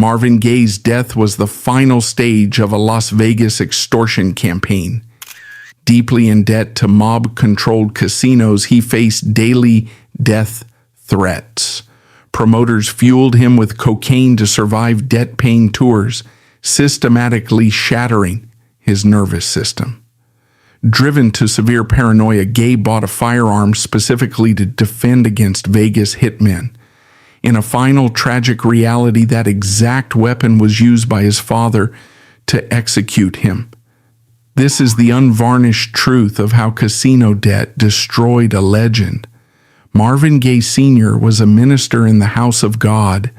Marvin Gaye's death was the final stage of a Las Vegas extortion campaign. Deeply in debt to mob-controlled casinos, he faced daily death threats. Promoters fueled him with cocaine to survive debt-paying tours, systematically shattering his nervous system. Driven to severe paranoia, Gaye bought a firearm specifically to defend against Vegas hitmen. In a final tragic reality, that exact weapon was used by his father to execute him. This is the unvarnished truth of how casino debt destroyed a legend. Marvin Gaye Sr. was a minister in the House of God,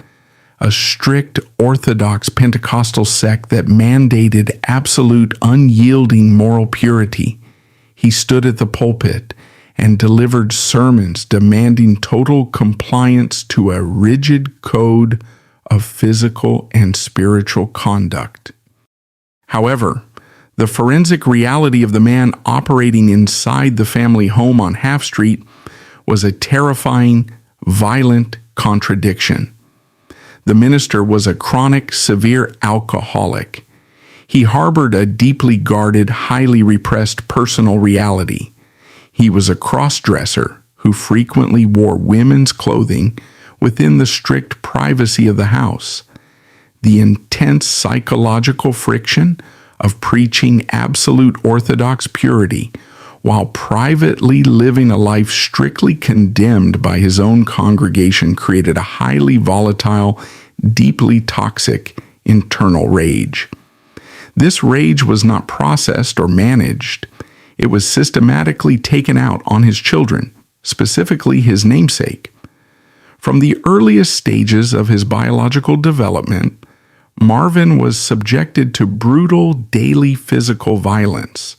a strict Orthodox Pentecostal sect that mandated absolute unyielding moral purity. He stood at the pulpit and delivered sermons demanding total compliance to a rigid code of physical and spiritual conduct. However, the forensic reality of the man operating inside the family home on Half Street was a terrifying, violent contradiction. The minister was a chronic, severe alcoholic. He harbored a deeply guarded, highly repressed personal reality. He was a cross-dresser who frequently wore women's clothing within the strict privacy of the house. The intense psychological friction of preaching absolute Orthodox purity while privately living a life strictly condemned by his own congregation created a highly volatile, deeply toxic internal rage. This rage was not processed or managed. It was systematically taken out on his children, specifically his namesake. From the earliest stages of his biological development, Marvin was subjected to brutal daily physical violence.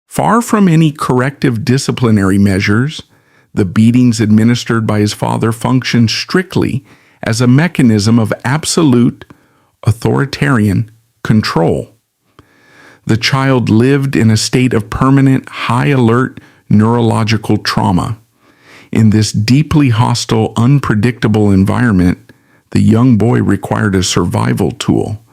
Far from any corrective disciplinary measures, the beatings administered by his father functioned strictly as a mechanism of absolute, authoritarian control. The child lived in a state of permanent, high-alert neurological trauma. In this deeply hostile, unpredictable environment, the young boy required a survival tool.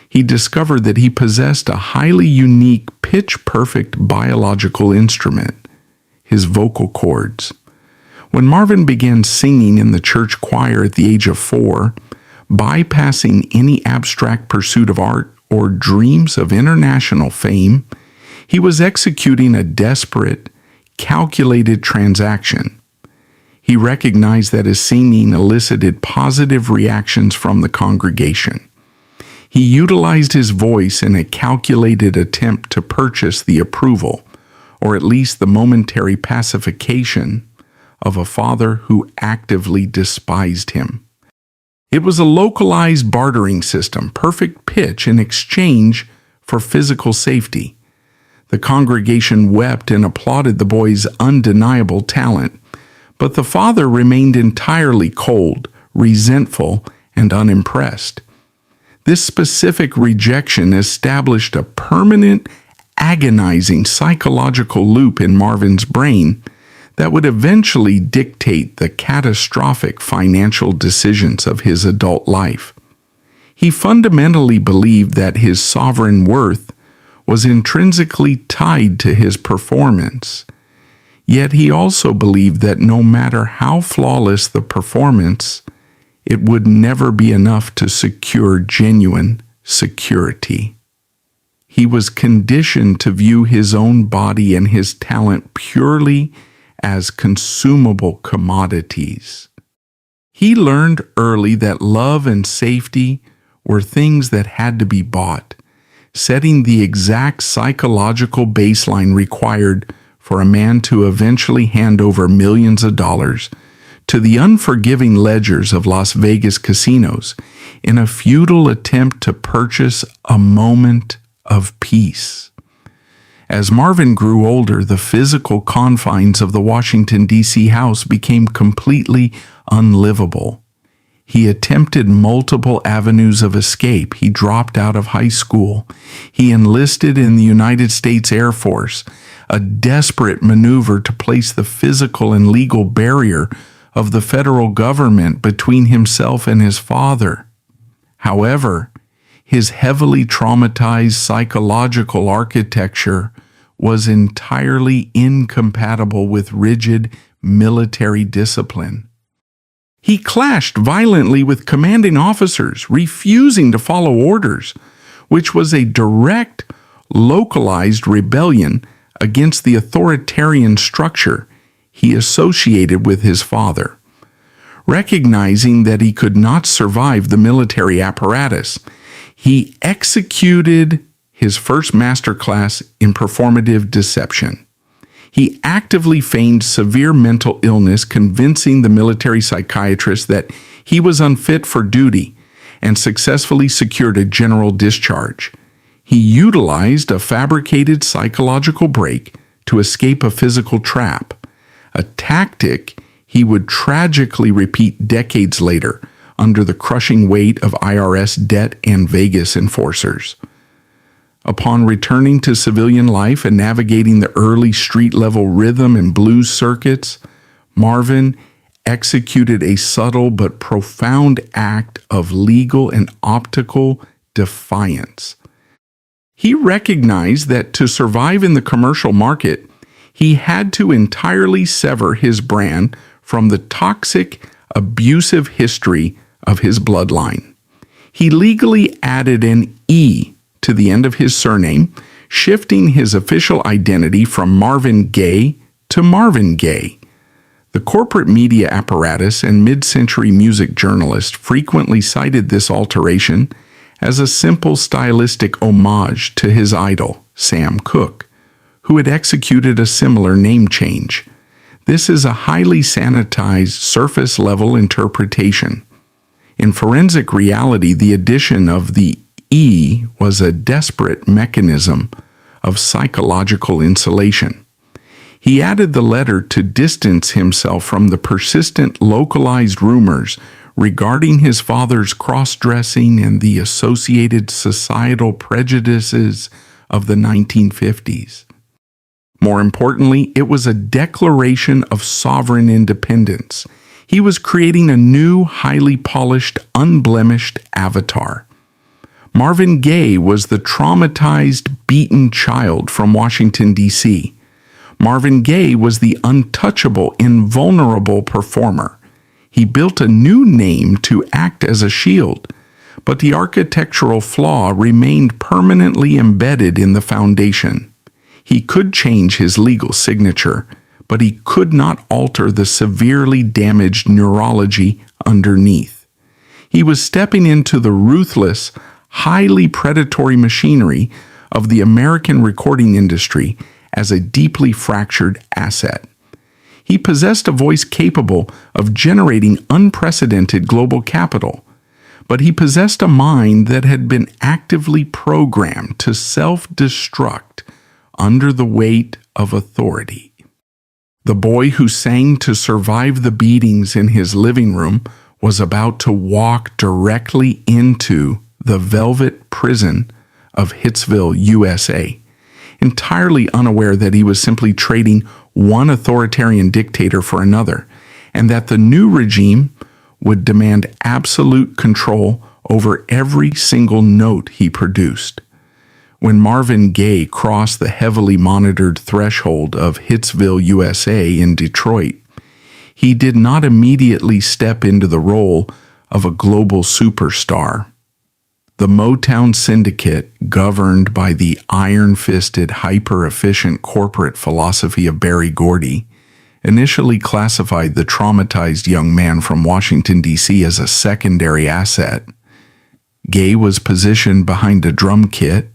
He discovered that he possessed a highly unique, pitch-perfect biological instrument, his vocal cords. When Marvin began singing in the church choir at the age of 4, bypassing any abstract pursuit of art or dreams of international fame, he was executing a desperate, calculated transaction. He recognized that his singing elicited positive reactions from the congregation. He utilized his voice in a calculated attempt to purchase the approval, or at least the momentary pacification, of a father who actively despised him. It was a localized bartering system, perfect pitch in exchange for physical safety. The congregation wept and applauded the boy's undeniable talent, but the father remained entirely cold, resentful, and unimpressed. This specific rejection established a permanent, agonizing psychological loop in Marvin's brain that would eventually dictate the catastrophic financial decisions of his adult life. He fundamentally believed that his sovereign worth was intrinsically tied to his performance. Yet he also believed that no matter how flawless the performance, it would never be enough to secure genuine security. He was conditioned to view his own body and his talent purely as consumable commodities. He learned early that love and safety were things that had to be bought, setting the exact psychological baseline required for a man to eventually hand over millions of dollars to the unforgiving ledgers of Las Vegas casinos in a futile attempt to purchase a moment of peace. As Marvin grew older, the physical confines of the Washington, D.C. house became completely unlivable. He attempted multiple avenues of escape. He dropped out of high school. He enlisted in the United States Air Force, a desperate maneuver to place the physical and legal barrier of the federal government between himself and his father. However, his heavily traumatized psychological architecture was entirely incompatible with rigid military discipline. He clashed violently with commanding officers, refusing to follow orders, which was a direct, localized rebellion against the authoritarian structure he associated with his father. Recognizing that he could not survive the military apparatus, he executed his first masterclass in performative deception. He actively feigned severe mental illness, convincing the military psychiatrist that he was unfit for duty, and successfully secured a general discharge. He utilized a fabricated psychological break to escape a physical trap, a tactic he would tragically repeat decades later under the crushing weight of IRS debt and Vegas enforcers. Upon returning to civilian life and navigating the early street-level rhythm and blues circuits, Marvin executed a subtle but profound act of legal and optical defiance. He recognized that to survive in the commercial market, he had to entirely sever his brand from the toxic, abusive history of his bloodline. He legally added an E to the end of his surname, shifting his official identity from Marvin Gaye to Marvin Gaye. The corporate media apparatus and mid-century music journalists frequently cited this alteration as a simple stylistic homage to his idol, Sam Cooke, who had executed a similar name change. This is a highly sanitized, surface-level interpretation. In forensic reality, the addition of the E was a desperate mechanism of psychological insulation. He added the letter to distance himself from the persistent localized rumors regarding his father's cross-dressing and the associated societal prejudices of the 1950s. More importantly, it was a declaration of sovereign independence. He was creating a new, highly polished, unblemished avatar. Marvin Gaye was the traumatized, beaten child from Washington, D.C. Marvin Gaye was the untouchable, invulnerable performer. He built a new name to act as a shield, but the architectural flaw remained permanently embedded in the foundation. He could change his legal signature, but he could not alter the severely damaged neurology underneath. He was stepping into the ruthless, highly predatory machinery of the American recording industry as a deeply fractured asset. He possessed a voice capable of generating unprecedented global capital, but he possessed a mind that had been actively programmed to self-destruct under the weight of authority. The boy who sang to survive the beatings in his living room was about to walk directly into the velvet prison of Hitsville, USA, entirely unaware that he was simply trading one authoritarian dictator for another, and that the new regime would demand absolute control over every single note he produced. When Marvin Gaye crossed the heavily monitored threshold of Hitsville, USA in Detroit, he did not immediately step into the role of a global superstar. The Motown syndicate, governed by the iron-fisted, hyper-efficient corporate philosophy of Berry Gordy, initially classified the traumatized young man from Washington, D.C. as a secondary asset. Gaye was positioned behind a drum kit,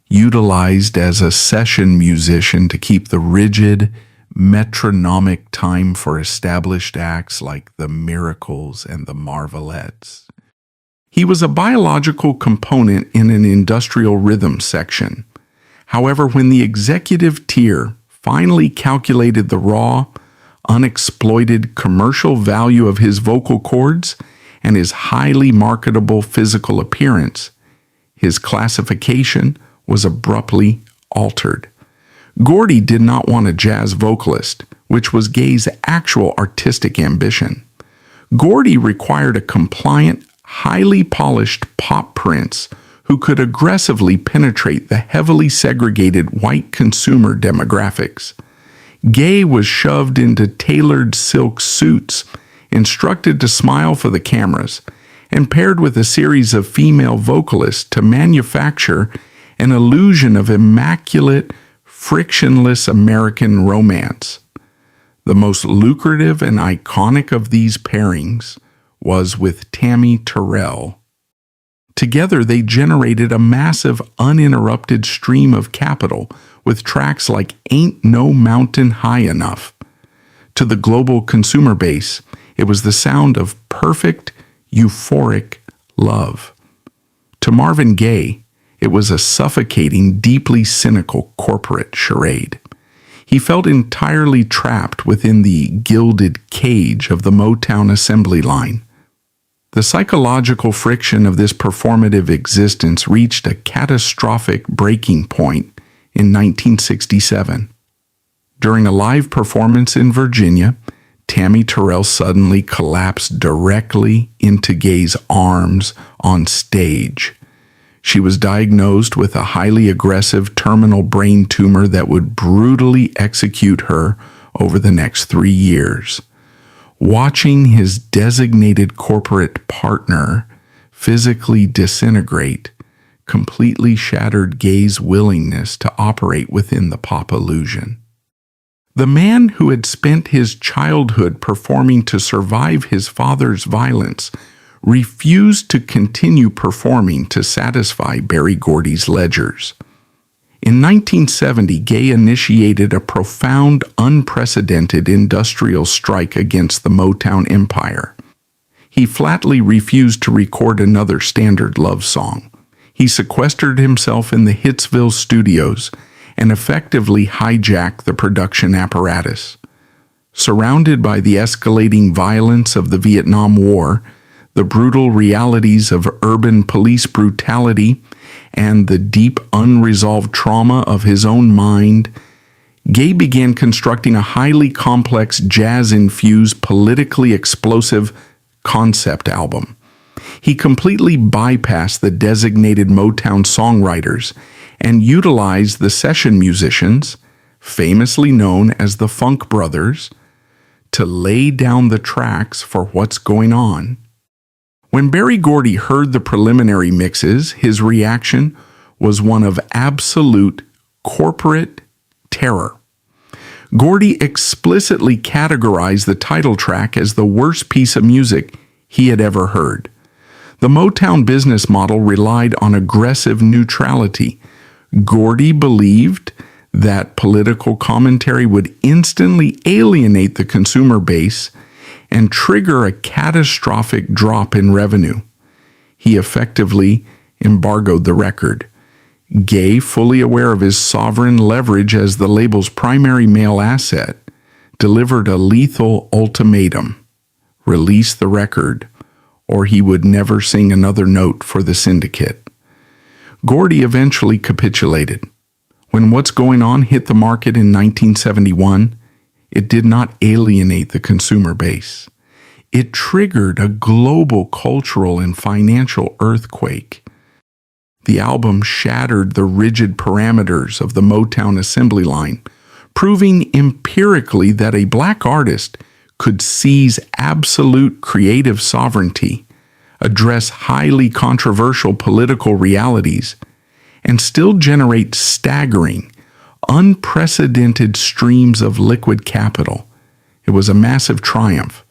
utilized as a session musician to keep the rigid, metronomic time for established acts like the Miracles and the Marvelettes. He was a biological component in an industrial rhythm section. However, when the executive tier finally calculated the raw, unexploited commercial value of his vocal cords and his highly marketable physical appearance, his classification was abruptly altered. Gordy did not want a jazz vocalist, which was Gaye's actual artistic ambition. Gordy required a compliant, highly polished pop prince who could aggressively penetrate the heavily segregated white consumer demographics. Gaye was shoved into tailored silk suits, instructed to smile for the cameras, and paired with a series of female vocalists to manufacture an illusion of immaculate, frictionless American romance. The most lucrative and iconic of these pairings was with Tammy Terrell. Together, they generated a massive, uninterrupted stream of capital with tracks like Ain't No Mountain High Enough. To the global consumer base, it was the sound of perfect, euphoric love. To Marvin Gaye, it was a suffocating, deeply cynical corporate charade. He felt entirely trapped within the gilded cage of the Motown assembly line. The psychological friction of this performative existence reached a catastrophic breaking point in 1967. During a live performance in Virginia, Tammy Terrell suddenly collapsed directly into Gaye's arms on stage. She was diagnosed with a highly aggressive terminal brain tumor that would brutally execute her over the next 3 years. Watching his designated corporate partner physically disintegrate completely shattered Gaye's willingness to operate within the pop illusion. The man who had spent his childhood performing to survive his father's violence refused to continue performing to satisfy Berry Gordy's ledgers. In 1970, Gaye initiated a profound, unprecedented industrial strike against the Motown empire. He flatly refused to record another standard love song. He sequestered himself in the Hitsville studios and effectively hijacked the production apparatus. Surrounded by the escalating violence of the Vietnam War, the brutal realities of urban police brutality, and the deep unresolved trauma of his own mind, Gaye began constructing a highly complex, jazz-infused, politically explosive concept album. He completely bypassed the designated Motown songwriters and utilized the session musicians, famously known as the Funk Brothers, to lay down the tracks for What's Going On. When Berry Gordy heard the preliminary mixes, his reaction was one of absolute corporate terror. Gordy explicitly categorized the title track as the worst piece of music he had ever heard. The Motown business model relied on aggressive neutrality. Gordy believed that political commentary would instantly alienate the consumer base and trigger a catastrophic drop in revenue. He effectively embargoed the record. Gaye, fully aware of his sovereign leverage as the label's primary male asset, delivered a lethal ultimatum: release the record, or he would never sing another note for the syndicate. Gordy eventually capitulated. When What's Going On hit the market in 1971, it did not alienate the consumer base. It triggered a global cultural and financial earthquake. The album shattered the rigid parameters of the Motown assembly line, proving empirically that a black artist could seize absolute creative sovereignty, address highly controversial political realities, and still generate staggering, unprecedented streams of liquid capital. It was a massive triumph,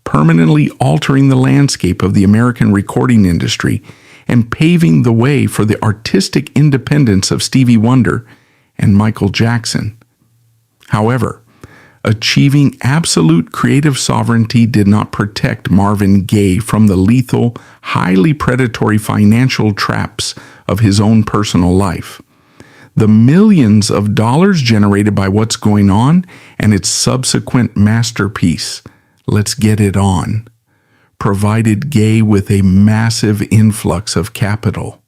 permanently altering the landscape of the American recording industry and paving the way for the artistic independence of Stevie Wonder and Michael Jackson. However, achieving absolute creative sovereignty did not protect Marvin Gaye from the lethal, highly predatory financial traps of his own personal life. The millions of dollars generated by What's Going On and its subsequent masterpiece, Let's Get It On, provided Gaye with a massive influx of capital.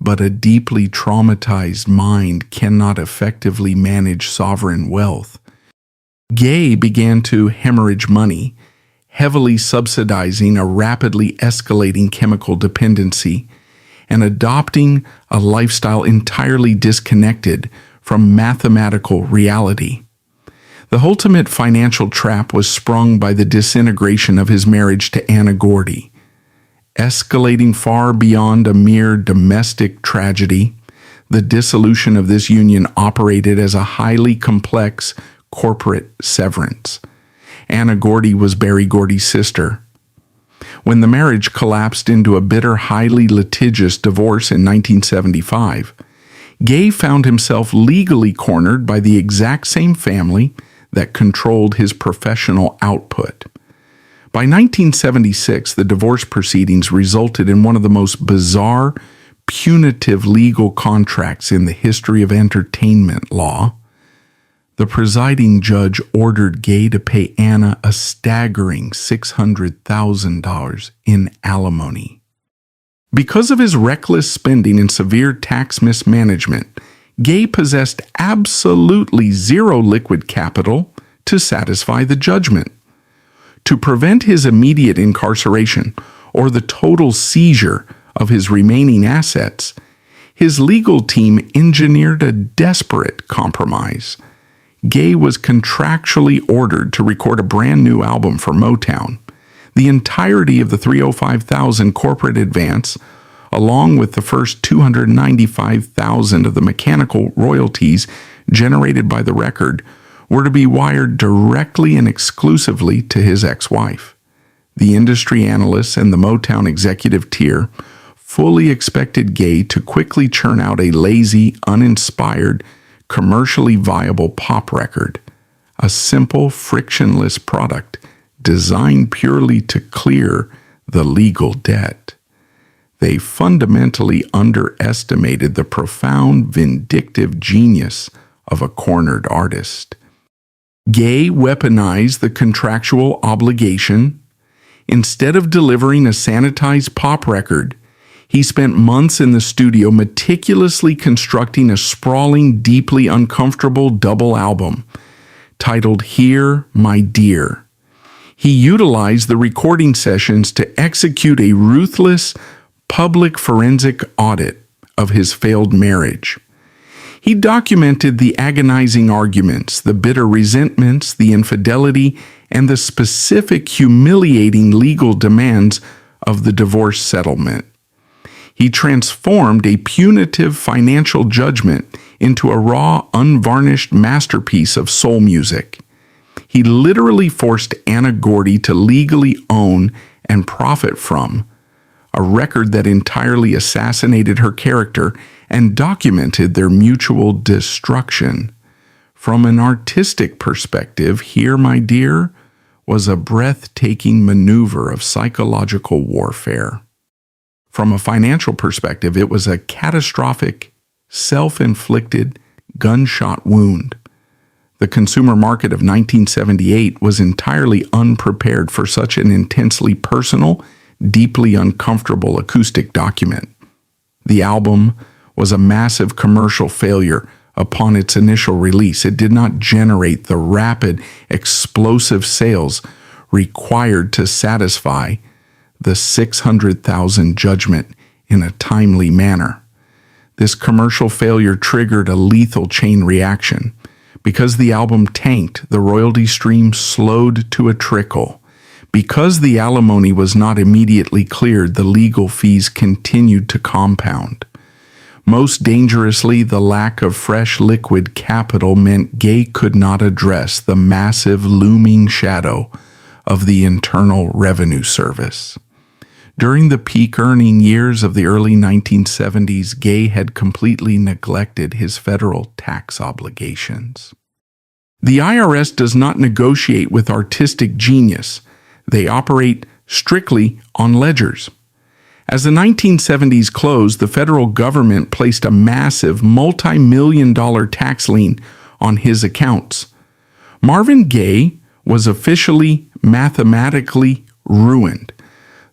But a deeply traumatized mind cannot effectively manage sovereign wealth. Gaye began to hemorrhage money, heavily subsidizing a rapidly escalating chemical dependency and adopting a lifestyle entirely disconnected from mathematical reality. The ultimate financial trap was sprung by the disintegration of his marriage to Anna Gordy. Escalating far beyond a mere domestic tragedy, the dissolution of this union operated as a highly complex corporate severance. Anna Gordy was Berry Gordy's sister. When the marriage collapsed into a bitter, highly litigious divorce in 1975, Gaye found himself legally cornered by the exact same family that controlled his professional output. By 1976, the divorce proceedings resulted in one of the most bizarre, punitive legal contracts in the history of entertainment law. The presiding judge ordered Gaye to pay Anna a staggering $600,000 in alimony. Because of his reckless spending and severe tax mismanagement, Gaye possessed absolutely zero liquid capital to satisfy the judgment. To prevent his immediate incarceration or the total seizure of his remaining assets, his legal team engineered a desperate compromise. Gaye was contractually ordered to record a brand new album for Motown. The entirety of the $305,000 corporate advance, along with the first $295,000 of the mechanical royalties generated by the record, were to be wired directly and exclusively to his ex-wife. The industry analysts and the Motown executive tier fully expected Gaye to quickly churn out a lazy, uninspired, commercially viable pop record, a simple, frictionless product designed purely to clear the legal debt. They fundamentally underestimated the profound, vindictive genius of a cornered artist. Gaye weaponized the contractual obligation. Instead of delivering a sanitized pop record, he spent months in the studio meticulously constructing a sprawling, deeply uncomfortable double album titled Here, My Dear. He utilized the recording sessions to execute a ruthless, public forensic audit of his failed marriage. He documented the agonizing arguments, the bitter resentments, the infidelity, and the specific humiliating legal demands of the divorce settlement. He transformed a punitive financial judgment into a raw, unvarnished masterpiece of soul music. He literally forced Anna Gordy to legally own and profit from a record that entirely assassinated her character and documented their mutual destruction. From an artistic perspective, Here, My Dear was a breathtaking maneuver of psychological warfare. From a financial perspective, it was a catastrophic, self-inflicted gunshot wound. The consumer market of 1978 was entirely unprepared for such an intensely personal, deeply uncomfortable acoustic document. The album was a massive commercial failure upon its initial release. It did not generate the rapid, explosive sales required to satisfy the $600,000 judgment in a timely manner. This commercial failure triggered a lethal chain reaction. Because the album tanked, the royalty stream slowed to a trickle. Because the alimony was not immediately cleared, the legal fees continued to compound. Most dangerously, the lack of fresh liquid capital meant Gaye could not address the massive looming shadow of the Internal Revenue Service. During the peak earning years of the early 1970s, Gaye had completely neglected his federal tax obligations. The IRS does not negotiate with artistic genius. They operate strictly on ledgers. As the 1970s closed, the federal government placed a massive multi-million-dollar tax lien on his accounts. Marvin Gaye was officially mathematically ruined.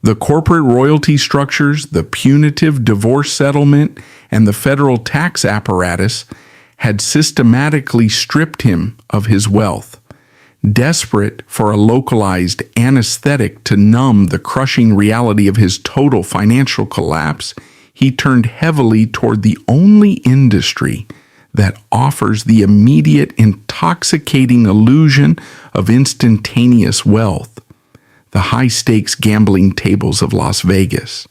The corporate royalty structures, the punitive divorce settlement, and the federal tax apparatus had systematically stripped him of his wealth. Desperate for a localized anesthetic to numb the crushing reality of his total financial collapse, he turned heavily toward the only industry that offers the immediate, intoxicating illusion of instantaneous wealth: the high-stakes gambling tables of Las Vegas.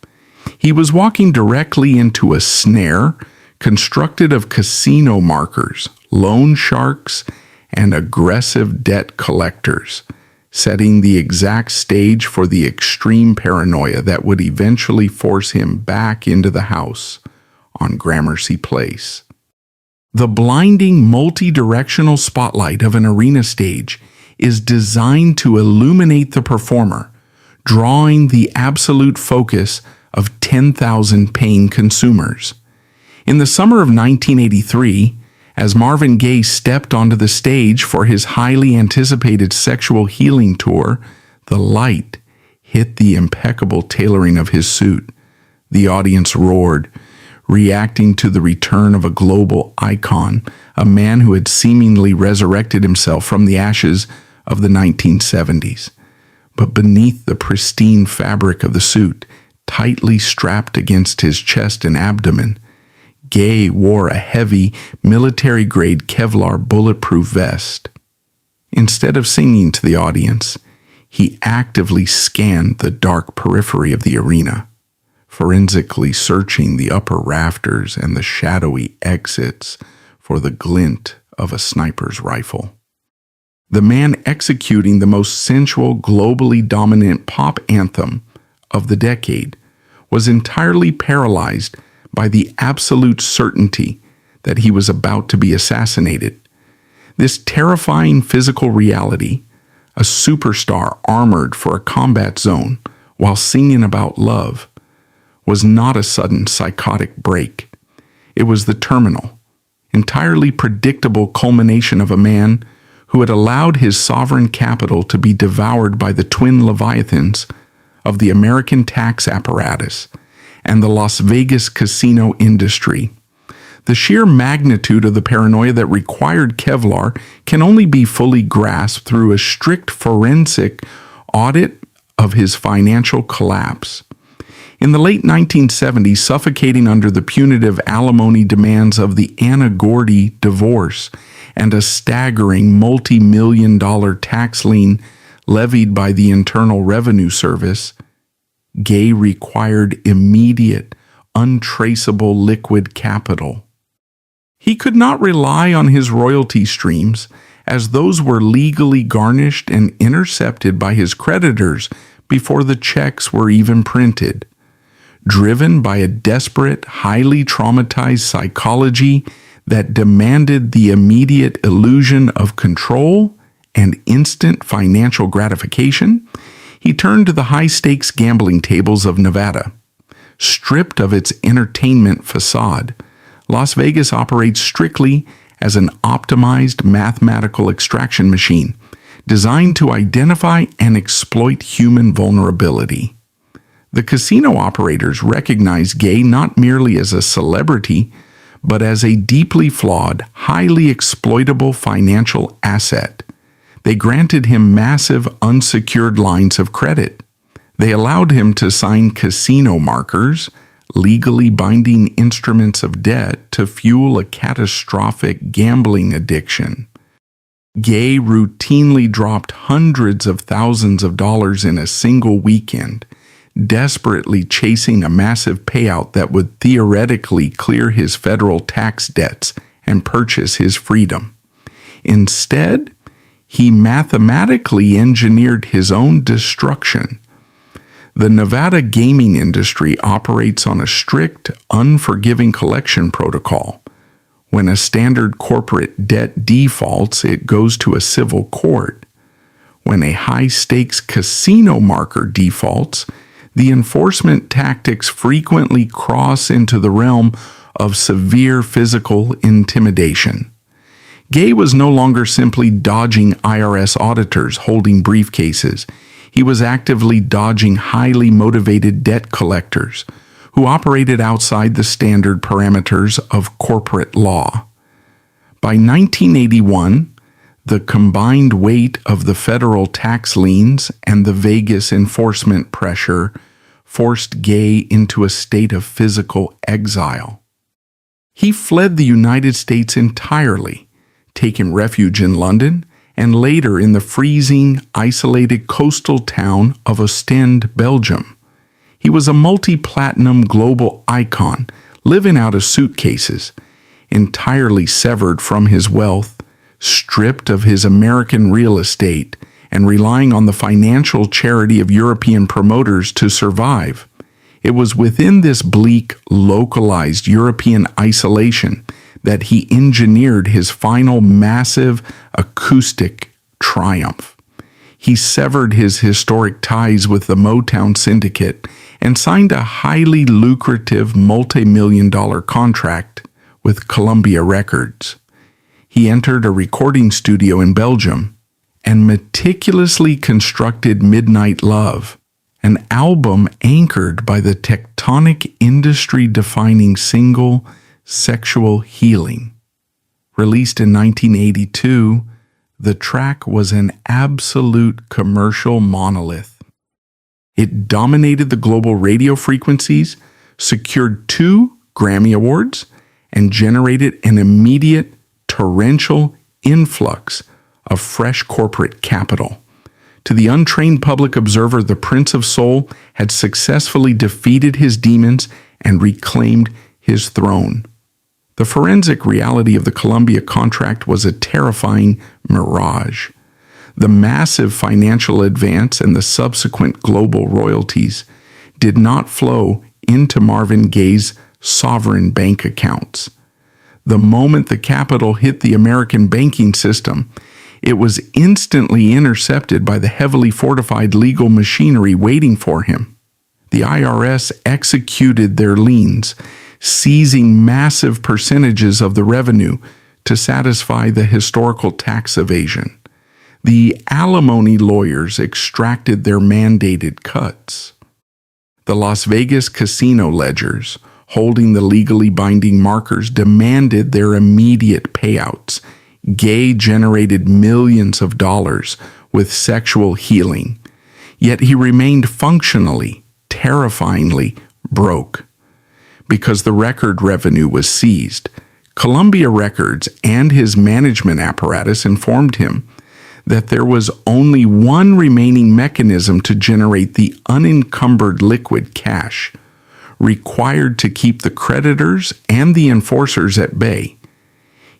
He was walking directly into a snare constructed of casino markers, loan sharks, and aggressive debt collectors, setting the exact stage for the extreme paranoia that would eventually force him back into the house on Gramercy Place. The blinding multi-directional spotlight of an arena stage is designed to illuminate the performer, drawing the absolute focus of 10,000 paying consumers. In the summer of 1983, as Marvin Gaye stepped onto the stage for his highly anticipated sexual healing tour, the light hit the impeccable tailoring of his suit. The audience roared, reacting to the return of a global icon, a man who had seemingly resurrected himself from the ashes of the 1970s. But beneath the pristine fabric of the suit, tightly strapped against his chest and abdomen, Gaye wore a heavy, military-grade Kevlar bulletproof vest. Instead of singing to the audience, he actively scanned the dark periphery of the arena, forensically searching the upper rafters and the shadowy exits for the glint of a sniper's rifle. The man executing the most sensual, globally dominant pop anthem of the decade was entirely paralyzed by the absolute certainty that he was about to be assassinated. This terrifying physical reality, a superstar armored for a combat zone while singing about love, was not a sudden psychotic break. It was the terminal, entirely predictable culmination of a man who had allowed his sovereign capital to be devoured by the twin leviathans of the American tax apparatus and the Las Vegas casino industry. The sheer magnitude of the paranoia that required Kevlar can only be fully grasped through a strict forensic audit of his financial collapse. In the late 1970s, suffocating under the punitive alimony demands of the Anna Gordy divorce and a staggering multi-million-dollar tax lien levied by the Internal Revenue Service, Gaye required immediate, untraceable liquid capital. He could not rely on his royalty streams, as those were legally garnished and intercepted by his creditors before the checks were even printed. Driven by a desperate, highly traumatized psychology that demanded the immediate illusion of control and instant financial gratification, he turned to the high-stakes gambling tables of Nevada. Stripped of its entertainment facade, Las Vegas operates strictly as an optimized mathematical extraction machine designed to identify and exploit human vulnerability. The casino operators recognize Gaye not merely as a celebrity, but as a deeply flawed, highly exploitable financial asset. They granted him massive unsecured lines of credit. They allowed him to sign casino markers, legally binding instruments of debt to fuel a catastrophic gambling addiction. Gaye routinely dropped hundreds of thousands of dollars in a single weekend, desperately chasing a massive payout that would theoretically clear his federal tax debts and purchase his freedom. Instead, he mathematically engineered his own destruction. The Nevada gaming industry operates on a strict, unforgiving collection protocol. When a standard corporate debt defaults, it goes to a civil court. When a high-stakes casino marker defaults, the enforcement tactics frequently cross into the realm of severe physical intimidation. Gaye was no longer simply dodging IRS auditors holding briefcases. He was actively dodging highly motivated debt collectors who operated outside the standard parameters of corporate law. By 1981, The combined weight of the federal tax liens and the Vegas enforcement pressure forced Gaye into a state of physical exile. He fled the United States entirely, taking refuge in London and later in the freezing, isolated coastal town of Ostend, Belgium. He was a multi-platinum global icon, living out of suitcases, entirely severed from his wealth, stripped of his American real estate, and relying on the financial charity of European promoters to survive. It was within this bleak, localized European isolation that he engineered his final massive acoustic triumph. He severed his historic ties with the Motown syndicate and signed a highly lucrative multi-million-dollar contract with Columbia Records. He entered a recording studio in Belgium and meticulously constructed Midnight Love, an album anchored by the tectonic industry-defining single Sexual Healing. Released in 1982, the track was an absolute commercial monolith. It dominated the global radio frequencies, secured 2 Grammy Awards, and generated an immediate torrential influx of fresh corporate capital. To the untrained public observer, the Prince of Soul had successfully defeated his demons and reclaimed his throne. The forensic reality of the Columbia contract was a terrifying mirage. The massive financial advance and the subsequent global royalties did not flow into Marvin Gaye's sovereign bank accounts. The moment the capital hit the American banking system, it was instantly intercepted by the heavily fortified legal machinery waiting for him. The IRS executed their liens, seizing massive percentages of the revenue to satisfy the historical tax evasion. The alimony lawyers extracted their mandated cuts. The Las Vegas casino ledgers, holding the legally binding markers, demanded their immediate payouts. Gaye generated millions of dollars with Sexual Healing, yet he remained functionally, terrifyingly broke. Because the record revenue was seized, Columbia Records and his management apparatus informed him that there was only one remaining mechanism to generate the unencumbered liquid cash required to keep the creditors and the enforcers at bay.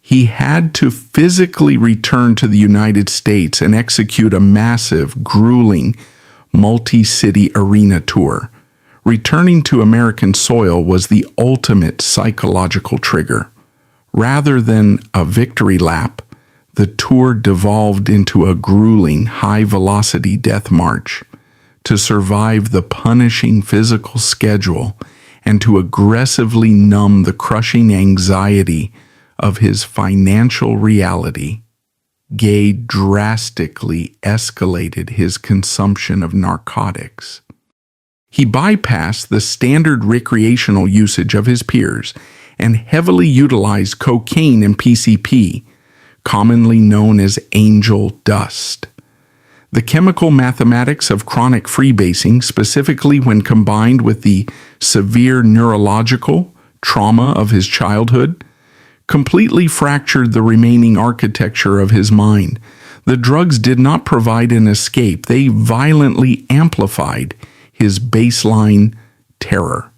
He had to physically return to the United States and execute a massive, grueling, multi-city arena tour. Returning to American soil was the ultimate psychological trigger. Rather than a victory lap, the tour devolved into a grueling, high-velocity death march. To survive the punishing physical schedule and to aggressively numb the crushing anxiety of his financial reality, Gaye drastically escalated his consumption of narcotics. He bypassed the standard recreational usage of his peers and heavily utilized cocaine and PCP, commonly known as angel dust. The chemical mathematics of chronic freebasing, specifically when combined with the severe neurological trauma of his childhood, completely fractured the remaining architecture of his mind. The drugs did not provide an escape. They violently amplified his baseline terror.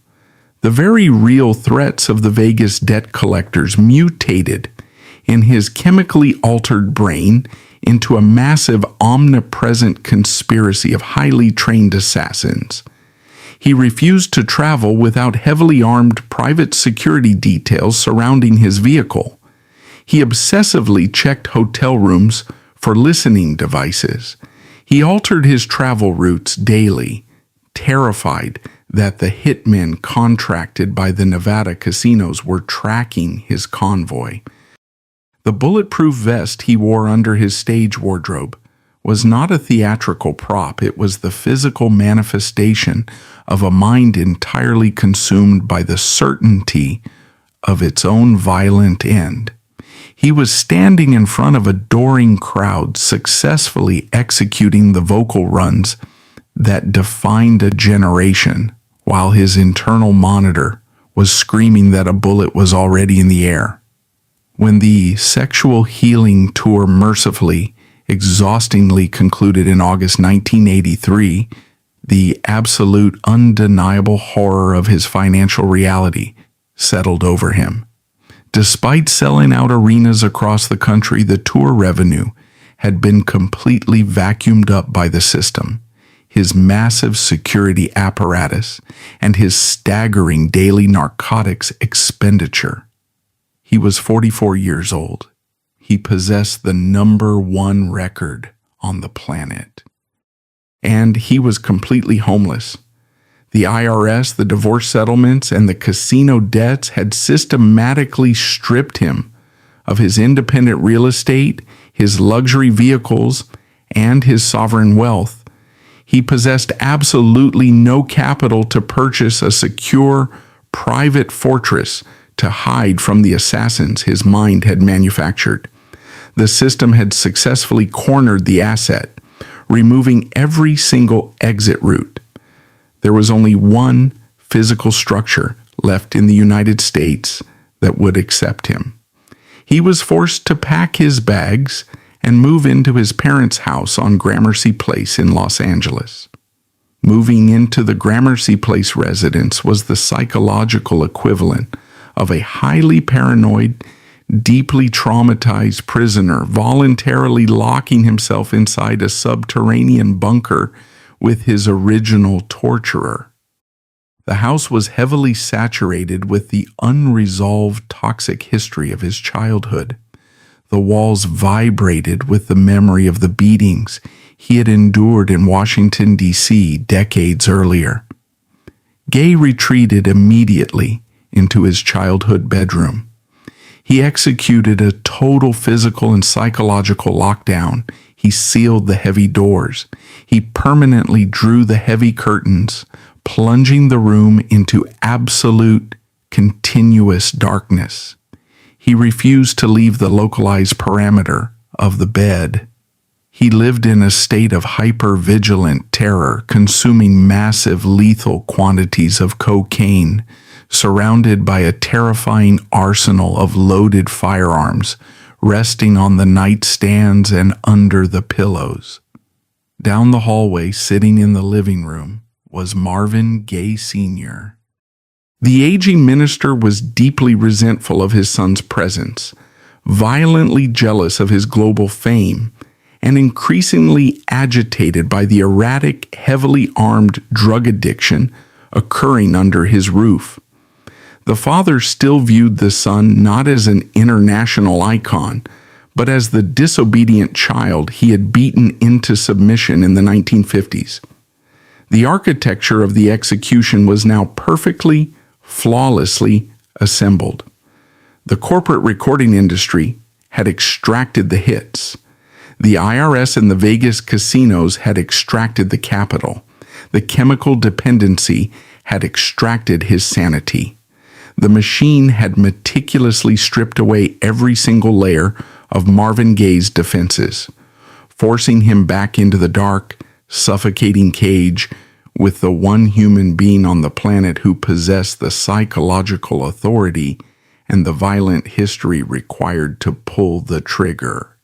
The very real threats of the Vegas debt collectors mutated in his chemically altered brain into a massive, omnipresent conspiracy of highly trained assassins. He refused to travel without heavily armed private security details surrounding his vehicle. He obsessively checked hotel rooms for listening devices. He altered his travel routes daily, terrified that the hitmen contracted by the Nevada casinos were tracking his convoy. The bulletproof vest he wore under his stage wardrobe was not a theatrical prop. It was the physical manifestation of a mind entirely consumed by the certainty of its own violent end. He was standing in front of adoring crowds, successfully executing the vocal runs that defined a generation, while his internal monitor was screaming that a bullet was already in the air. When the sexual healing tour mercifully, exhaustingly concluded in August 1983, the absolute undeniable horror of his financial reality settled over him. Despite selling out arenas across the country, the tour revenue had been completely vacuumed up by the system, his massive security apparatus, and his staggering daily narcotics expenditure. He was 44 years old. He possessed the #1 record on the planet. And he was completely homeless. The IRS, the divorce settlements, and the casino debts had systematically stripped him of his independent real estate, his luxury vehicles, and his sovereign wealth. He possessed absolutely no capital to purchase a secure, private fortress to hide from the assassins his mind had manufactured. The system had successfully cornered the asset, removing every single exit route. There was only one physical structure left in the United States that would accept him. He was forced to pack his bags and move into his parents' house on Gramercy Place in Los Angeles. Moving into the Gramercy Place residence was the psychological equivalent of a highly paranoid, deeply traumatized prisoner voluntarily locking himself inside a subterranean bunker with his original torturer. The house was heavily saturated with the unresolved toxic history of his childhood. The walls vibrated with the memory of the beatings he had endured in Washington, D.C. decades earlier. Gaye retreated immediately into his childhood bedroom. He executed a total physical and psychological lockdown. He sealed the heavy doors. He permanently drew the heavy curtains, plunging the room into absolute, continuous darkness. He refused to leave the localized parameter of the bed. He lived in a state of hyper-vigilant terror, consuming massive lethal quantities of cocaine, surrounded by a terrifying arsenal of loaded firearms resting on the nightstands and under the pillows. Down the hallway, sitting in the living room, was Marvin Gaye Sr. The aging minister was deeply resentful of his son's presence, violently jealous of his global fame, and increasingly agitated by the erratic, heavily armed drug addiction occurring under his roof. The father still viewed the son not as an international icon, but as the disobedient child he had beaten into submission in the 1950s. The architecture of the execution was now perfectly, flawlessly assembled. The corporate recording industry had extracted the hits. The IRS and the Vegas casinos had extracted the capital. The chemical dependency had extracted his sanity. The machine had meticulously stripped away every single layer of Marvin Gaye's defenses, forcing him back into the dark, suffocating cage with the one human being on the planet who possessed the psychological authority and the violent history required to pull the trigger.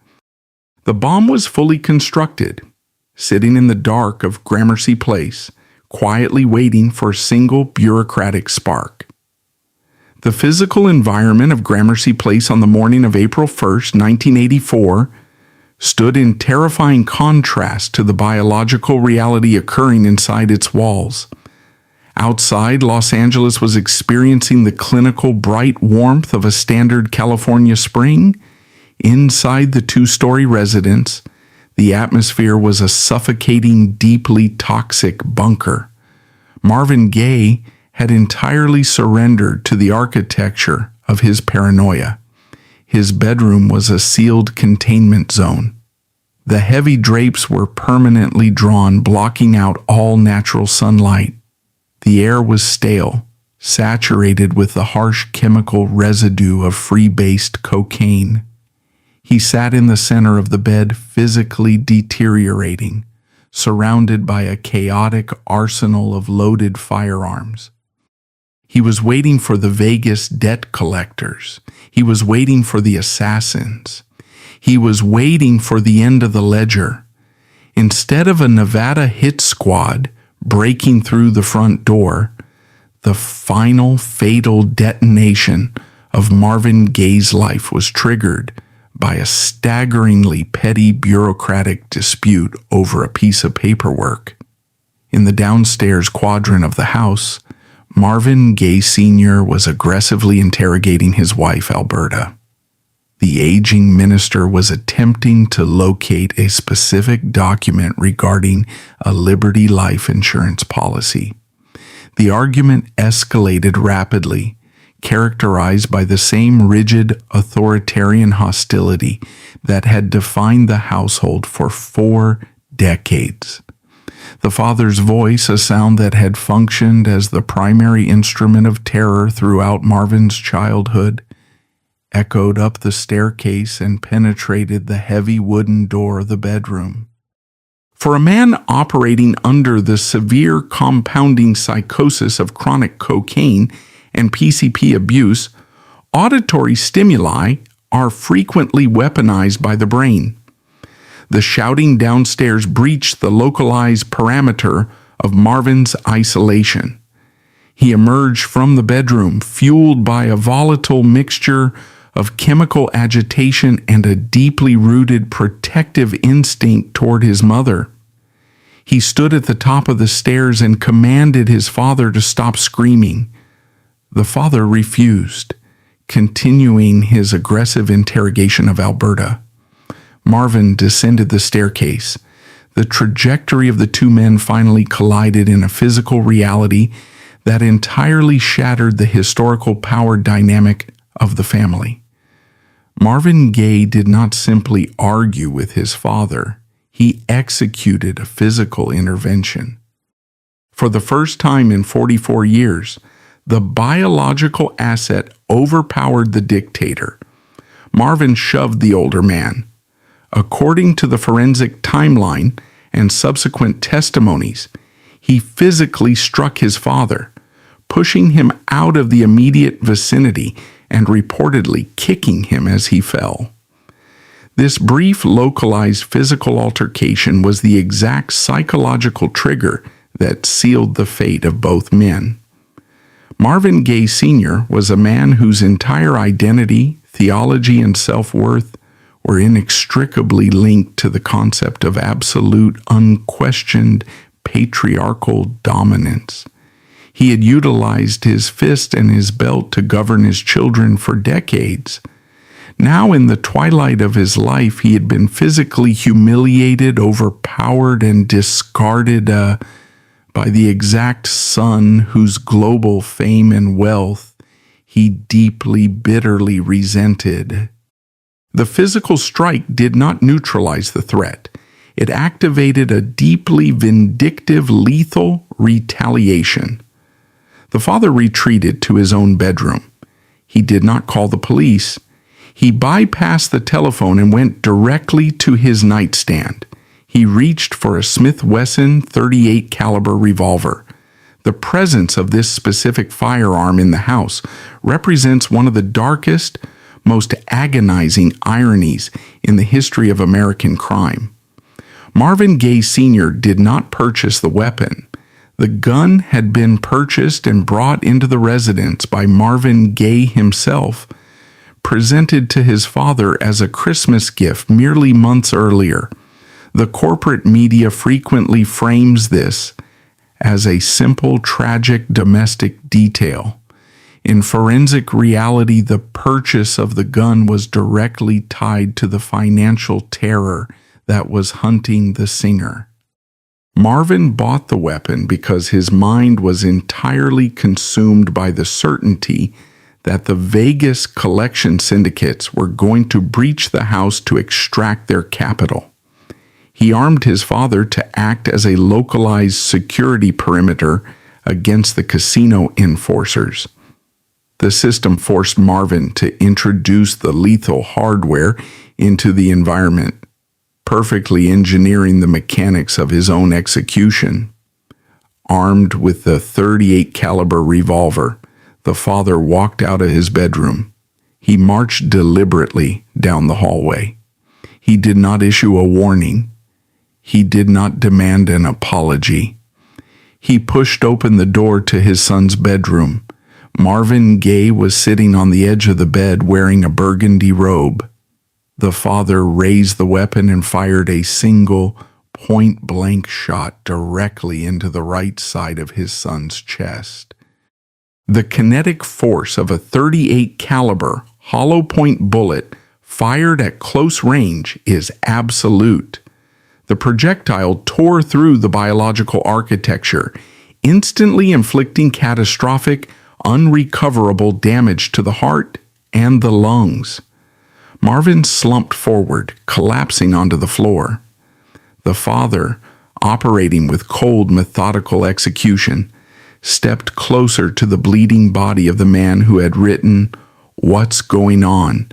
The bomb was fully constructed, sitting in the dark of Gramercy Place, quietly waiting for a single bureaucratic spark. The physical environment of Gramercy Place on the morning of April 1st, 1984, stood in terrifying contrast to the biological reality occurring inside its walls. Outside, Los Angeles was experiencing the clinical bright warmth of a standard California spring. Inside the two-story residence, the atmosphere was a suffocating, deeply toxic bunker. Marvin Gaye had entirely surrendered to the architecture of his paranoia. His bedroom was a sealed containment zone. The heavy drapes were permanently drawn, blocking out all natural sunlight. The air was stale, saturated with the harsh chemical residue of freebased cocaine. He sat in the center of the bed, physically deteriorating, surrounded by a chaotic arsenal of loaded firearms. He was waiting for the Vegas debt collectors. He was waiting for the assassins. He was waiting for the end of the ledger. Instead of a Nevada hit squad breaking through the front door, the final fatal detonation of Marvin Gaye's life was triggered by a staggeringly petty bureaucratic dispute over a piece of paperwork. In the downstairs quadrant of the house, Marvin Gaye Sr. was aggressively interrogating his wife, Alberta. The aging minister was attempting to locate a specific document regarding a Liberty life insurance policy. The argument escalated rapidly, characterized by the same rigid authoritarian hostility that had defined the household for 4 decades. The father's voice, a sound that had functioned as the primary instrument of terror throughout Marvin's childhood, echoed up the staircase and penetrated the heavy wooden door of the bedroom. For a man operating under the severe compounding psychosis of chronic cocaine and PCP abuse, auditory stimuli are frequently weaponized by the brain. The shouting downstairs breached the localized parameter of Marvin's isolation. He emerged from the bedroom, fueled by a volatile mixture of chemical agitation and a deeply rooted protective instinct toward his mother. He stood at the top of the stairs and commanded his father to stop screaming. The father refused, continuing his aggressive interrogation of Alberta. Marvin descended the staircase. The trajectory of the two men finally collided in a physical reality that entirely shattered the historical power dynamic of the family. Marvin Gaye did not simply argue with his father, he executed a physical intervention. For the first time in 44 years, the biological asset overpowered the dictator. Marvin shoved the older man. According to the forensic timeline and subsequent testimonies, he physically struck his father, pushing him out of the immediate vicinity and reportedly kicking him as he fell. This brief, localized physical altercation was the exact psychological trigger that sealed the fate of both men. Marvin Gaye Sr. was a man whose entire identity, theology, and self-worth were inextricably linked to the concept of absolute, unquestioned patriarchal dominance. He had utilized his fist and his belt to govern his children for decades. Now, in the twilight of his life, he had been physically humiliated, overpowered, and discarded by the exact son whose global fame and wealth he deeply, bitterly resented. The physical strike did not neutralize the threat. It activated a deeply vindictive, lethal retaliation. The father retreated to his own bedroom. He did not call the police. He bypassed the telephone and went directly to his nightstand. He reached for a Smith & Wesson .38 caliber revolver. The presence of this specific firearm in the house represents one of the darkest, most agonizing ironies in the history of American crime. Marvin Gaye Sr. did not purchase the weapon. The gun had been purchased and brought into the residence by Marvin Gaye himself, presented to his father as a Christmas gift merely months earlier. The corporate media frequently frames this as a simple, tragic domestic detail. In forensic reality, the purchase of the gun was directly tied to the financial terror that was hunting the singer. Marvin bought the weapon because his mind was entirely consumed by the certainty that the Vegas collection syndicates were going to breach the house to extract their capital. He armed his father to act as a localized security perimeter against the casino enforcers. The system forced Marvin to introduce the lethal hardware into the environment, perfectly engineering the mechanics of his own execution. Armed with the .38 caliber revolver, the father walked out of his bedroom. He marched deliberately down the hallway. He did not issue a warning. He did not demand an apology. He pushed open the door to his son's bedroom. Marvin Gaye was sitting on the edge of the bed wearing a burgundy robe. The father raised the weapon and fired a single, point-blank shot directly into the right side of his son's chest. The kinetic force of a .38 caliber hollow point bullet fired at close range is absolute. The projectile tore through the biological architecture, instantly inflicting catastrophic, unrecoverable damage to the heart and the lungs. Marvin slumped forward, collapsing onto the floor. The father, operating with cold, methodical execution, stepped closer to the bleeding body of the man who had written, "What's going on?"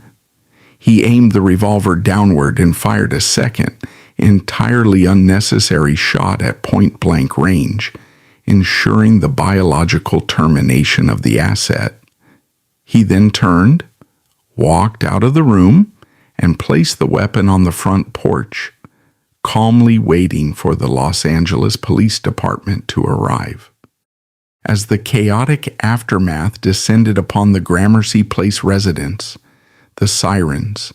He aimed the revolver downward and fired a second, entirely unnecessary shot at point-blank range, ensuring the biological termination of the asset. He then turned, walked out of the room, and placed the weapon on the front porch, calmly waiting for the Los Angeles Police Department to arrive. As the chaotic aftermath descended upon the Gramercy Place residence, the sirens,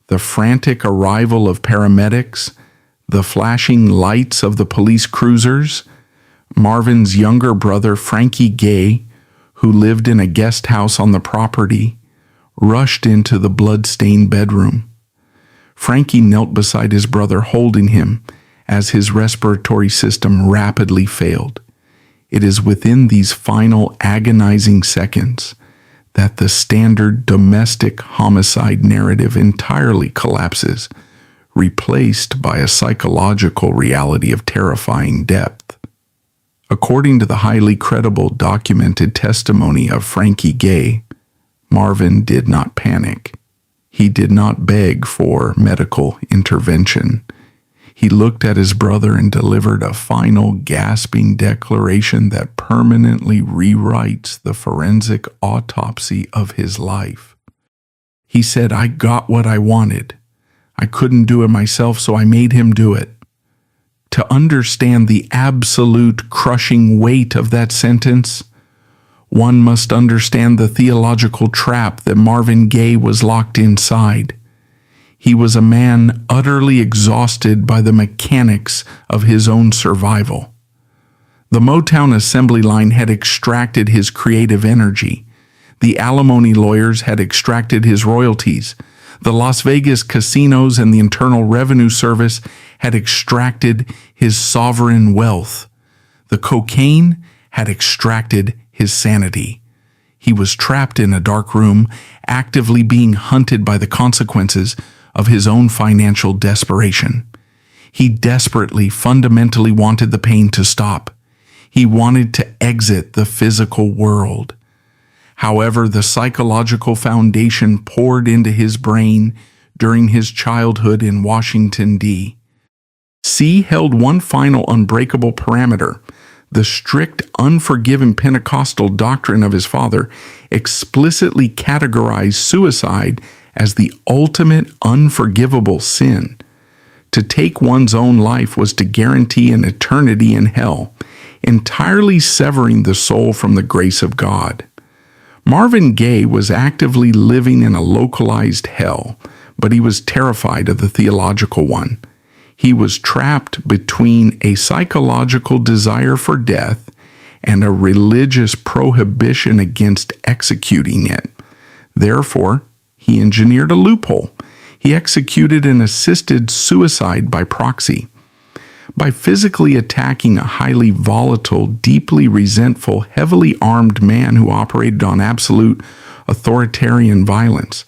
the frantic arrival of paramedics, the flashing lights of the police cruisers, Marvin's younger brother Frankie Gaye, who lived in a guest house on the property, rushed into the blood-stained bedroom. Frankie knelt beside his brother, holding him as his respiratory system rapidly failed. It is within these final agonizing seconds that the standard domestic homicide narrative entirely collapses, replaced by a psychological reality of terrifying depth. According to the highly credible documented testimony of Frankie Gaye, Marvin did not panic. He did not beg for medical intervention. He looked at his brother and delivered a final gasping declaration that permanently rewrites the forensic autopsy of his life. He said, "I got what I wanted. I couldn't do it myself, so I made him do it." To understand the absolute crushing weight of that sentence, one must understand the theological trap that Marvin Gaye was locked inside. He was a man utterly exhausted by the mechanics of his own survival. The Motown assembly line had extracted his creative energy. The alimony lawyers had extracted his royalties. The Las Vegas casinos and the Internal Revenue Service had extracted his sovereign wealth. The cocaine had extracted his sanity. He was trapped in a dark room, actively being hunted by the consequences of his own financial desperation. He desperately, fundamentally wanted the pain to stop. He wanted to exit the physical world. However, the psychological foundation poured into his brain during his childhood in Washington, D.C. held one final unbreakable parameter. The strict, unforgiving Pentecostal doctrine of his father explicitly categorized suicide as the ultimate unforgivable sin. To take one's own life was to guarantee an eternity in hell, entirely severing the soul from the grace of God. Marvin Gaye was actively living in a localized hell, but he was terrified of the theological one. He was trapped between a psychological desire for death and a religious prohibition against executing it. Therefore, he engineered a loophole. He executed an assisted suicide by proxy. By physically attacking a highly volatile, deeply resentful, heavily armed man who operated on absolute authoritarian violence,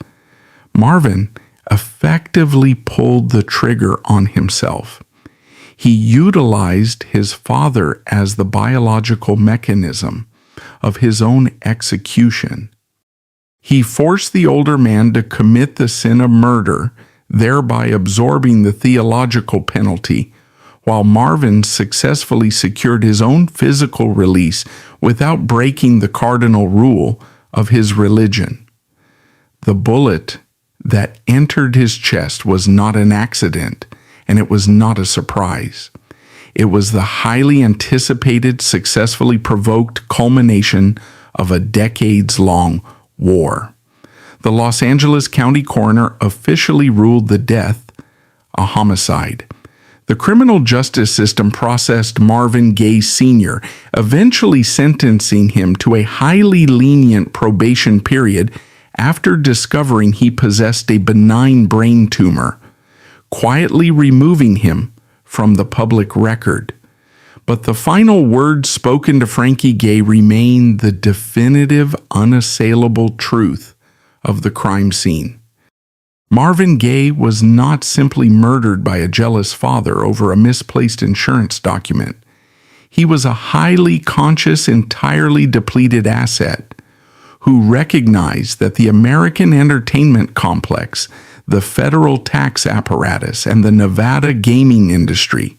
Marvin effectively pulled the trigger on himself. He utilized his father as the biological mechanism of his own execution. He forced the older man to commit the sin of murder, thereby absorbing the theological penalty, while Marvin successfully secured his own physical release without breaking the cardinal rule of his religion. The bullet that entered his chest was not an accident, and it was not a surprise. It was the highly anticipated, successfully provoked culmination of a decades-long war. The Los Angeles County coroner officially ruled the death a homicide. The criminal justice system processed Marvin Gaye Sr., eventually sentencing him to a highly lenient probation period after discovering he possessed a benign brain tumor, quietly removing him from the public record. But the final words spoken to Frankie Gaye remain the definitive, unassailable truth of the crime scene. Marvin Gaye was not simply murdered by a jealous father over a misplaced insurance document. He was a highly conscious, entirely depleted asset who recognized that the American entertainment complex, the federal tax apparatus, and the Nevada gaming industry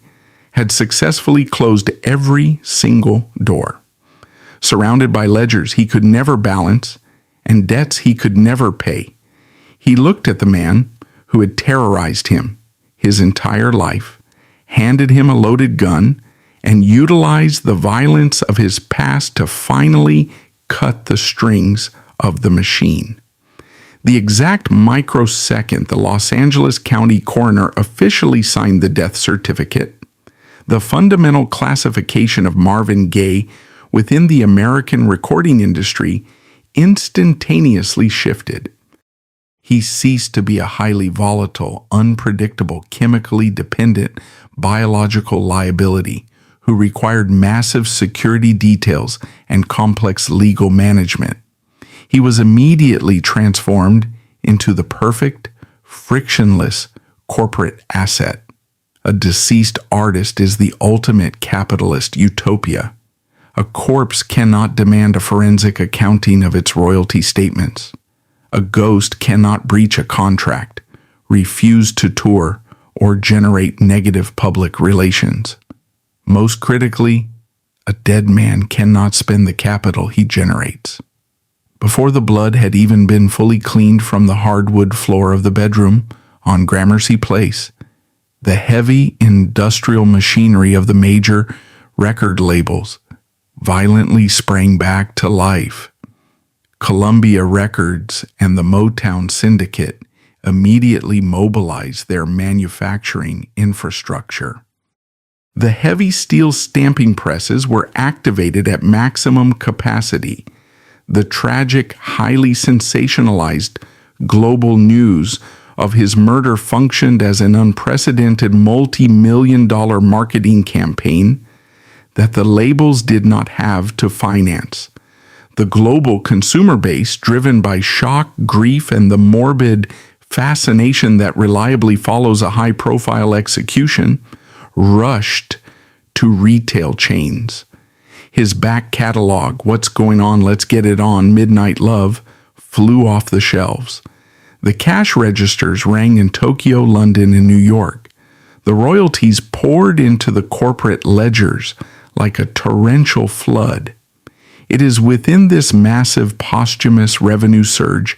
had successfully closed every single door. Surrounded by ledgers he could never balance and debts he could never pay, he looked at the man who had terrorized him his entire life, handed him a loaded gun, and utilized the violence of his past to finally cut the strings of the machine. The exact microsecond the Los Angeles County coroner officially signed the death certificate, the fundamental classification of Marvin Gaye within the American recording industry instantaneously shifted. He ceased to be a highly volatile, unpredictable, chemically dependent biological liability who required massive security details and complex legal management. He was immediately transformed into the perfect, frictionless corporate asset. A deceased artist is the ultimate capitalist utopia. A corpse cannot demand a forensic accounting of its royalty statements. A ghost cannot breach a contract, refuse to tour, or generate negative public relations. Most critically, a dead man cannot spend the capital he generates. Before the blood had even been fully cleaned from the hardwood floor of the bedroom on Gramercy Place, the heavy industrial machinery of the major record labels violently sprang back to life. Columbia Records and the Motown Syndicate immediately mobilized their manufacturing infrastructure. The heavy steel stamping presses were activated at maximum capacity. The tragic, highly sensationalized global news of his murder functioned as an unprecedented multi-million-dollar marketing campaign that the labels did not have to finance. The global consumer base, driven by shock, grief, and the morbid fascination that reliably follows a high-profile execution, rushed to retail chains. His back catalog, What's Going On, Let's Get It On, Midnight Love, flew off the shelves. The cash registers rang in Tokyo, London, and New York. The royalties poured into the corporate ledgers like a torrential flood. It is within this massive posthumous revenue surge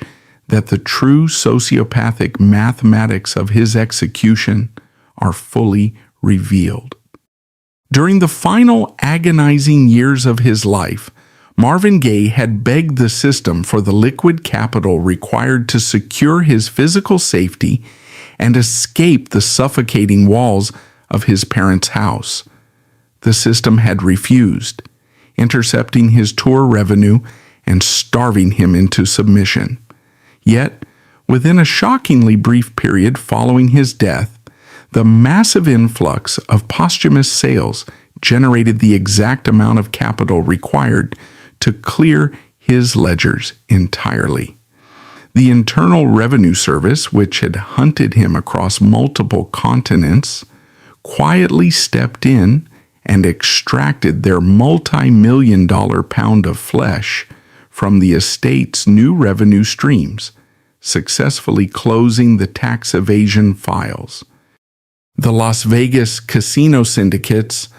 that the true sociopathic mathematics of his execution are fully revealed. During the final agonizing years of his life, Marvin Gaye had begged the system for the liquid capital required to secure his physical safety and escape the suffocating walls of his parents' house. The system had refused, intercepting his tour revenue and starving him into submission. Yet, within a shockingly brief period following his death, the massive influx of posthumous sales generated the exact amount of capital required to clear his ledgers entirely. The Internal Revenue Service, which had hunted him across multiple continents, quietly stepped in and extracted their multi-million-dollar pound of flesh from the estate's new revenue streams, successfully closing the tax evasion files. The Las Vegas casino syndicates,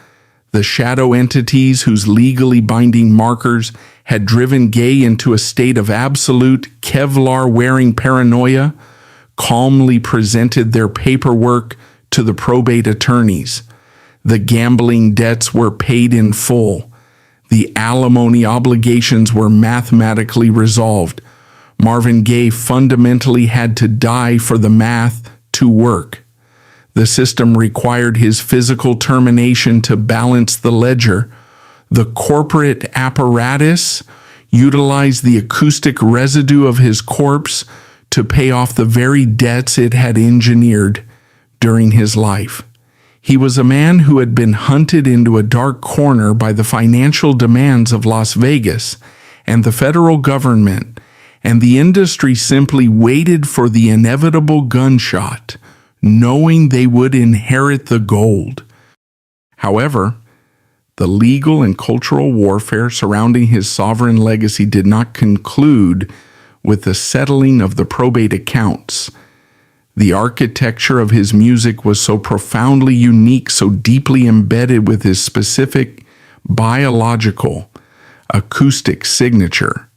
the shadow entities whose legally binding markers had driven Gaye into a state of absolute Kevlar-wearing paranoia, calmly presented their paperwork to the probate attorneys. The gambling debts were paid in full. The alimony obligations were mathematically resolved. Marvin Gaye fundamentally had to die for the math to work. The system required his physical termination to balance the ledger. The corporate apparatus utilized the acoustic residue of his corpse to pay off the very debts it had engineered during his life. He was a man who had been hunted into a dark corner by the financial demands of Las Vegas and the federal government, and the industry simply waited for the inevitable gunshot, knowing they would inherit the gold. However, the legal and cultural warfare surrounding his sovereign legacy did not conclude with the settling of the probate accounts. The architecture of his music was so profoundly unique, so deeply embedded with his specific biological, acoustic signature,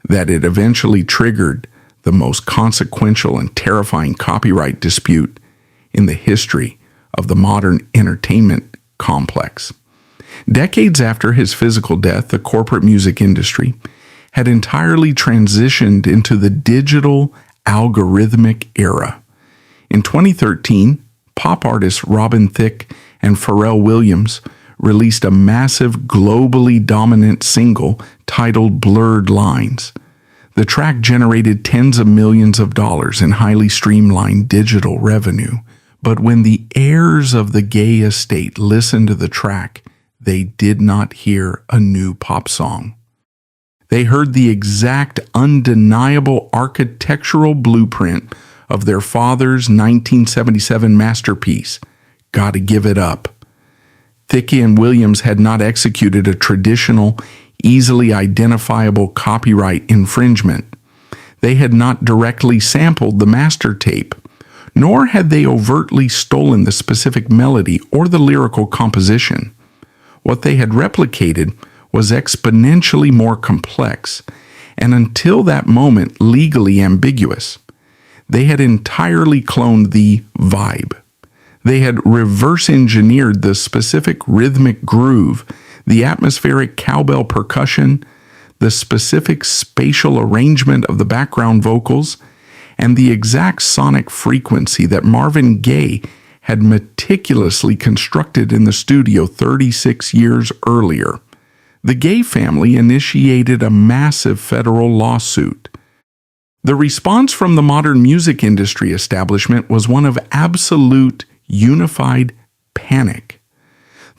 that it eventually triggered the most consequential and terrifying copyright dispute in the history of the modern entertainment complex. Decades after his physical death, the corporate music industry had entirely transitioned into the digital algorithmic era. In 2013, pop artists Robin Thicke and Pharrell Williams released a massive, globally dominant single titled Blurred Lines. The track generated tens of millions of dollars in highly streamlined digital revenue. But when the heirs of the Gaye estate listened to the track, they did not hear a new pop song. They heard the exact, undeniable architectural blueprint of their father's 1977 masterpiece, Gotta Give It Up. Thicke and Williams had not executed a traditional, easily identifiable copyright infringement. They had not directly sampled the master tape, nor had they overtly stolen the specific melody or the lyrical composition. What they had replicated was exponentially more complex, and until that moment legally ambiguous. They had entirely cloned the vibe. They had reverse engineered the specific rhythmic groove, the atmospheric cowbell percussion, the specific spatial arrangement of the background vocals, and the exact sonic frequency that Marvin Gaye had meticulously constructed in the studio 36 years earlier. The Gaye family initiated a massive federal lawsuit. The response from the modern music industry establishment was one of absolute, unified panic.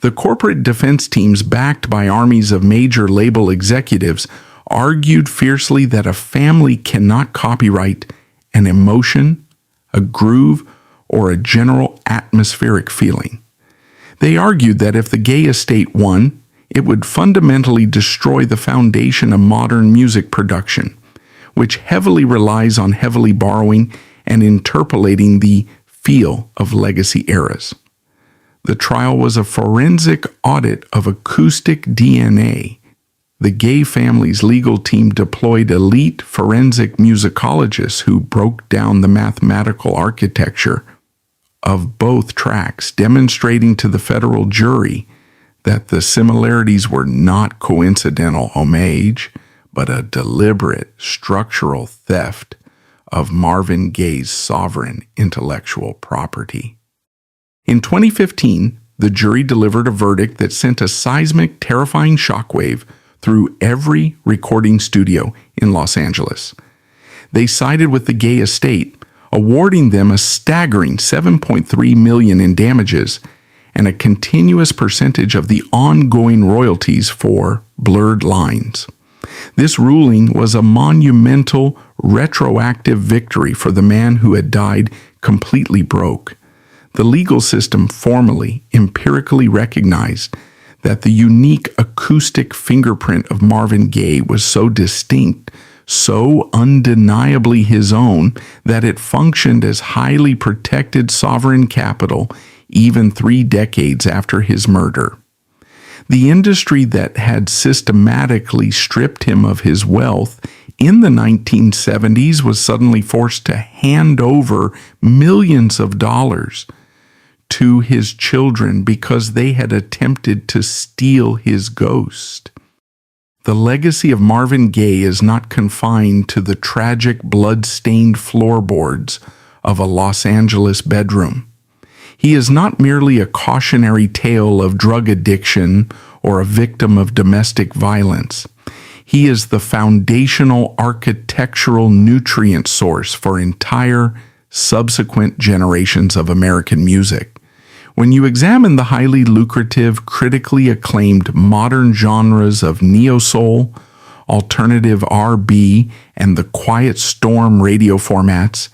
The corporate defense teams, backed by armies of major label executives, argued fiercely that a family cannot copyright an emotion, a groove, or a general atmospheric feeling. They argued that if the Gaye estate won, it would fundamentally destroy the foundation of modern music production, which heavily relies on heavily borrowing and interpolating the feel of legacy eras. The trial was a forensic audit of acoustic DNA. The Gaye family's legal team deployed elite forensic musicologists who broke down the mathematical architecture of both tracks, demonstrating to the federal jury that the similarities were not coincidental homage, but a deliberate structural theft of Marvin Gaye's sovereign intellectual property. In 2015, the jury delivered a verdict that sent a seismic, terrifying shockwave through every recording studio in Los Angeles. They sided with the Gaye estate, awarding them a staggering $7.3 million in damages and a continuous percentage of the ongoing royalties for Blurred Lines. This ruling was a monumental, retroactive victory for the man who had died completely broke. The legal system formally, empirically recognized that the unique acoustic fingerprint of Marvin Gaye was so distinct, so undeniably his own that it functioned as highly protected sovereign capital even 3 decades after his murder. The industry that had systematically stripped him of his wealth in the 1970s was suddenly forced to hand over millions of dollars to his children because they had attempted to steal his ghost. The legacy of Marvin Gaye is not confined to the tragic blood-stained floorboards of a Los Angeles bedroom. He is not merely a cautionary tale of drug addiction or a victim of domestic violence. He is the foundational architectural nutrient source for entire subsequent generations of American music. When you examine the highly lucrative, critically acclaimed modern genres of neo-soul, alternative R&B, and the quiet storm radio formats,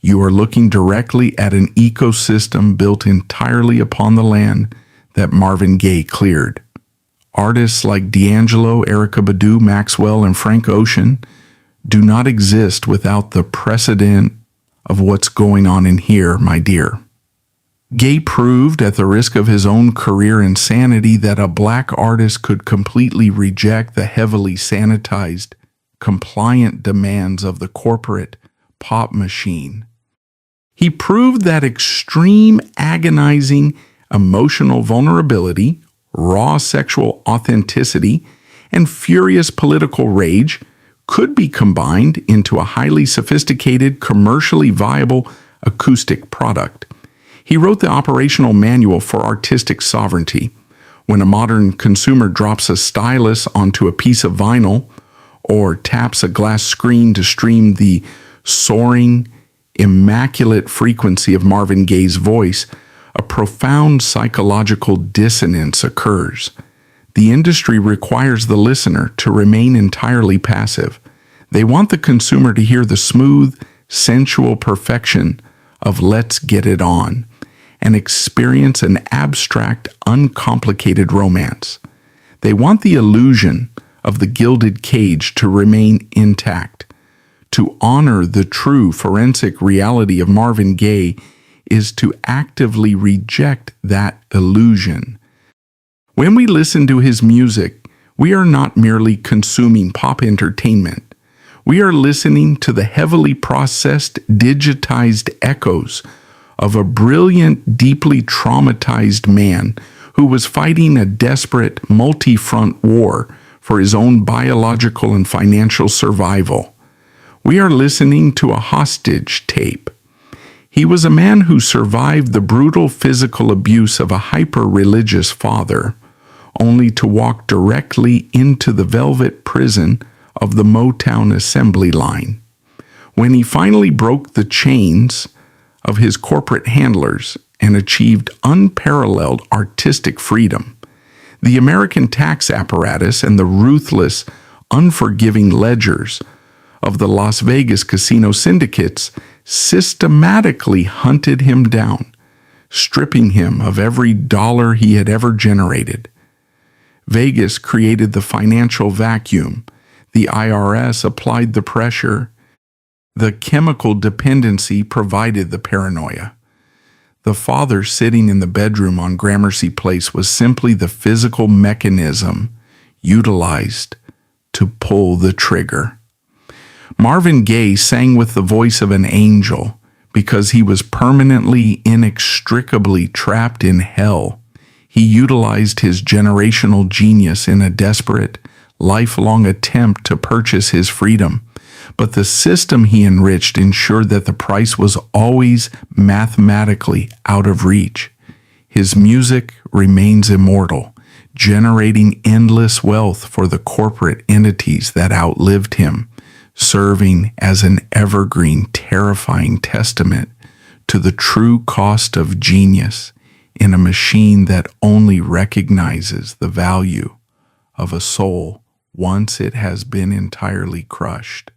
you are looking directly at an ecosystem built entirely upon the land that Marvin Gaye cleared. Artists like D'Angelo, Erykah Badu, Maxwell, and Frank Ocean do not exist without the precedent of what's going on in here, my dear. Gaye proved, at the risk of his own career and sanity, that a black artist could completely reject the heavily sanitized, compliant demands of the corporate pop machine. He proved that extreme, agonizing, emotional vulnerability, raw sexual authenticity, and furious political rage could be combined into a highly sophisticated, commercially viable acoustic product. He wrote the operational manual for artistic sovereignty. When a modern consumer drops a stylus onto a piece of vinyl or taps a glass screen to stream the soaring, immaculate frequency of Marvin Gaye's voice, a profound psychological dissonance occurs. The industry requires the listener to remain entirely passive. They want the consumer to hear the smooth, sensual perfection of "Let's Get It On" and experience an abstract, uncomplicated romance. They want the illusion of the gilded cage to remain intact. To honor the true forensic reality of Marvin Gaye is to actively reject that illusion. When we listen to his music, we are not merely consuming pop entertainment. We are listening to the heavily processed, digitized echoes of a brilliant, deeply traumatized man who was fighting a desperate, multi-front war for his own biological and financial survival. We are listening to a hostage tape. He was a man who survived the brutal physical abuse of a hyper-religious father, only to walk directly into the velvet prison of the Motown assembly line. When he finally broke the chains of his corporate handlers and achieved unparalleled artistic freedom, the American tax apparatus and the ruthless, unforgiving ledgers of the Las Vegas casino syndicates systematically hunted him down, stripping him of every dollar he had ever generated. Vegas created the financial vacuum. The IRS applied the pressure. The chemical dependency provided the paranoia. The father sitting in the bedroom on Gramercy Place was simply the physical mechanism utilized to pull the trigger. Marvin Gaye sang with the voice of an angel because he was permanently, inextricably trapped in hell. He utilized his generational genius in a desperate, lifelong attempt to purchase his freedom. But the system he enriched ensured that the price was always mathematically out of reach. His music remains immortal, generating endless wealth for the corporate entities that outlived him, serving as an evergreen, terrifying testament to the true cost of genius in a machine that only recognizes the value of a soul once it has been entirely crushed.